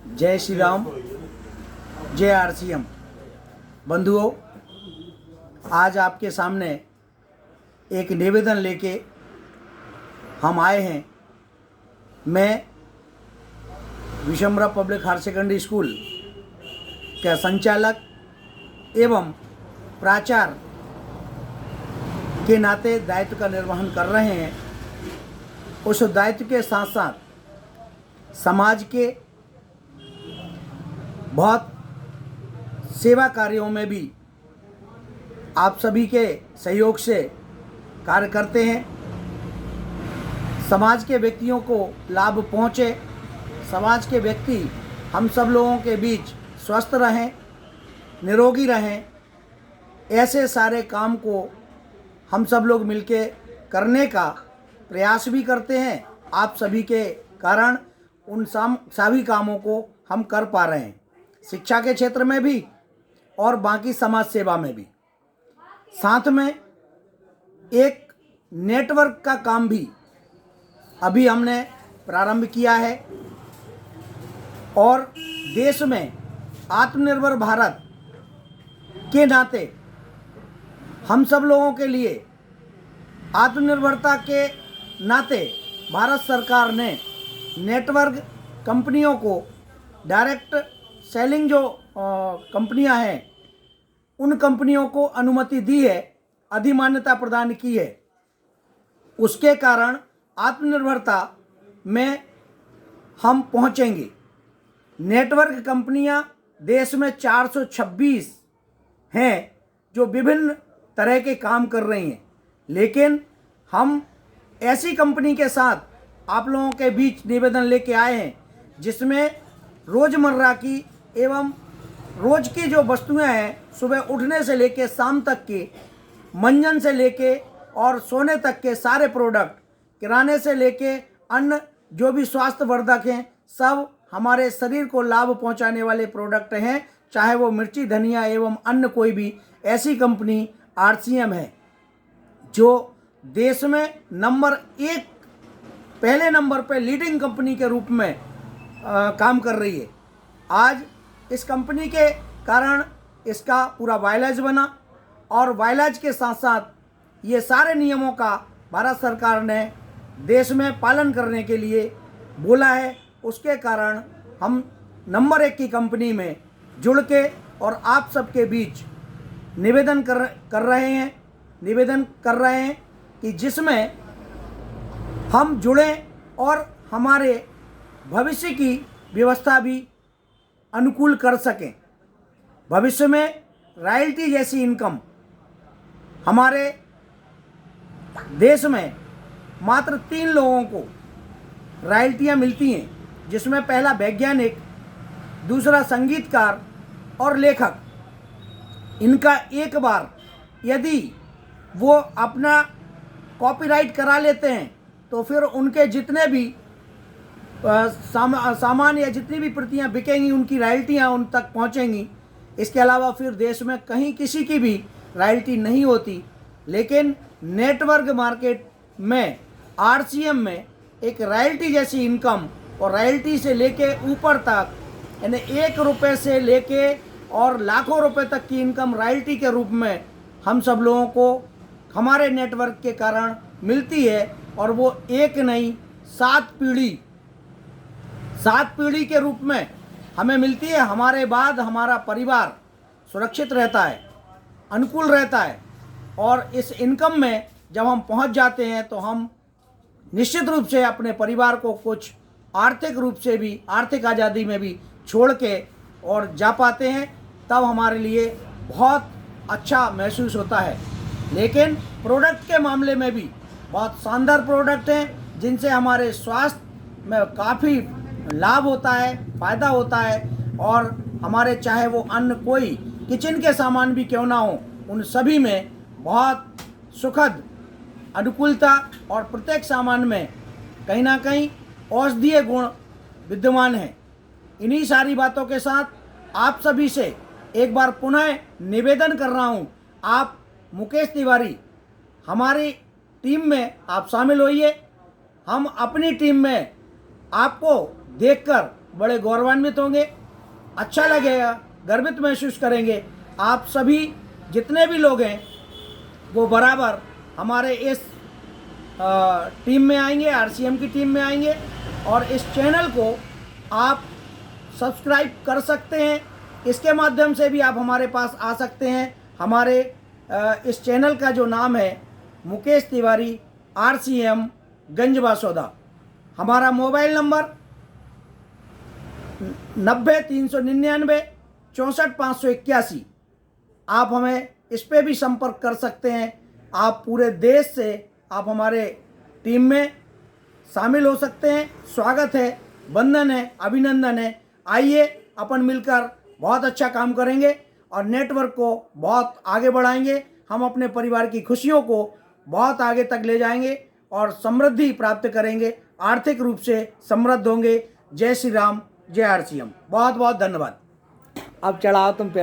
जय श्री राम, जय आरसीएम। बंधुओं, आज आपके सामने एक निवेदन लेके हम आए हैं। मैं विशंबरा पब्लिक हायर सेकेंडरी स्कूल का संचालक एवं प्राचार्य के नाते दायित्व का निर्वहन कर रहे हैं। उस दायित्व के साथ साथ समाज के बहुत सेवा कार्यों में भी आप सभी के सहयोग से कार्य करते हैं। समाज के व्यक्तियों को लाभ पहुँचे, समाज के व्यक्ति हम सब लोगों के बीच स्वस्थ रहें, निरोगी रहें, ऐसे सारे काम को हम सब लोग मिलके करने का प्रयास भी करते हैं। आप सभी के कारण उन सभी कामों को हम कर पा रहे हैं, शिक्षा के क्षेत्र में भी और बाकी समाज सेवा में भी। साथ में एक नेटवर्क का काम भी अभी हमने प्रारंभ किया है और देश में आत्मनिर्भर भारत के नाते हम सब लोगों के लिए आत्मनिर्भरता के नाते भारत सरकार ने नेटवर्क कंपनियों को डायरेक्ट सेलिंग जो कंपनियां हैं उन कंपनियों को अनुमति दी है, अधिमान्यता प्रदान की है। उसके कारण आत्मनिर्भरता में हम पहुंचेंगे। नेटवर्क कंपनियां देश में 426 हैं जो विभिन्न तरह के काम कर रही हैं, लेकिन हम ऐसी कंपनी के साथ आप लोगों के बीच निवेदन लेके आए हैं जिसमें रोज़मर्रा की एवं रोज़ की जो वस्तुएं हैं, सुबह उठने से लेके शाम तक की, मंजन से लेके और सोने तक के सारे प्रोडक्ट, किराने से लेके अन्य जो भी स्वास्थ्यवर्धक हैं, सब हमारे शरीर को लाभ पहुंचाने वाले प्रोडक्ट हैं। चाहे वो मिर्ची, धनिया एवं अन्य कोई भी ऐसी कंपनी आरसीएम है जो देश में पहले नंबर पे लीडिंग कंपनी के रूप में काम कर रही है। आज इस कंपनी के कारण इसका पूरा वायलेज बना और वायलेज के साथ साथ ये सारे नियमों का भारत सरकार ने देश में पालन करने के लिए बोला है। उसके कारण हम नंबर 1 की कंपनी में जुड़ के और आप सबके बीच निवेदन कर रहे हैं कि जिसमें हम जुड़ें और हमारे भविष्य की व्यवस्था भी अनुकूल कर सकें। भविष्य में रॉयल्टी जैसी इनकम हमारे देश में मात्र 3 लोगों को रॉयल्टियाँ मिलती हैं, जिसमें पहला वैज्ञानिक, दूसरा संगीतकार और लेखक। इनका एक बार यदि वो अपना कॉपीराइट करा लेते हैं तो फिर उनके जितने भी सामान या जितनी भी प्रतियां बिकेंगी उनकी रॉयल्टियां उन तक पहुंचेंगी। इसके अलावा फिर देश में कहीं किसी की भी रॉयल्टी नहीं होती। लेकिन नेटवर्क मार्केट में आरसीएम में एक रॉयल्टी जैसी इनकम और रॉयल्टी से लेके ऊपर तक, यानी 1 रुपये से लेके और लाखों रुपए तक की इनकम रॉयल्टी के रूप में हम सब लोगों को हमारे नेटवर्क के कारण मिलती है। और वो एक नहीं 7 पीढ़ी के रूप में हमें मिलती है। हमारे बाद हमारा परिवार सुरक्षित रहता है, अनुकूल रहता है। और इस इनकम में जब हम पहुंच जाते हैं तो हम निश्चित रूप से अपने परिवार को कुछ आर्थिक रूप से भी, आर्थिक आज़ादी में भी छोड़ के और जा पाते हैं। तब हमारे लिए बहुत अच्छा महसूस होता है। लेकिन प्रोडक्ट के मामले में भी बहुत शानदार प्रोडक्ट हैं जिनसे हमारे स्वास्थ्य में काफ़ी लाभ होता है, फ़ायदा होता है। और हमारे चाहे वो अन्य कोई किचन के सामान भी क्यों ना हो, उन सभी में बहुत सुखद अनुकूलता और प्रत्येक सामान में कहीं ना कहीं औषधीय गुण विद्यमान है। इन्हीं सारी बातों के साथ आप सभी से एक बार पुनः निवेदन कर रहा हूँ, आप मुकेश तिवारी हमारी टीम में आप शामिल होइए। हम अपनी टीम में आपको देखकर बड़े गौरवान्वित होंगे, अच्छा लगेगा, गर्वित महसूस करेंगे। आप सभी जितने भी लोग हैं वो बराबर हमारे इस टीम में आएंगे, RCM की टीम में आएंगे, और इस चैनल को आप सब्सक्राइब कर सकते हैं। इसके माध्यम से भी आप हमारे पास आ सकते हैं। हमारे इस चैनल का जो नाम है मुकेश तिवारी RCM गंज बासौदा। हमारा मोबाइल नंबर 90 399 64 581। आप हमें इस पे भी संपर्क कर सकते हैं। आप पूरे देश से आप हमारे टीम में शामिल हो सकते हैं। स्वागत है, वंदन है, अभिनंदन है। आइए अपन मिलकर बहुत अच्छा काम करेंगे और नेटवर्क को बहुत आगे बढ़ाएंगे। हम अपने परिवार की खुशियों को बहुत आगे तक ले जाएंगे और समृद्धि प्राप्त करेंगे, आर्थिक रूप से समृद्ध होंगे। जय श्री राम, जय RCM। बहुत बहुत धन्यवाद। अब चढ़ाओ तुम पहले।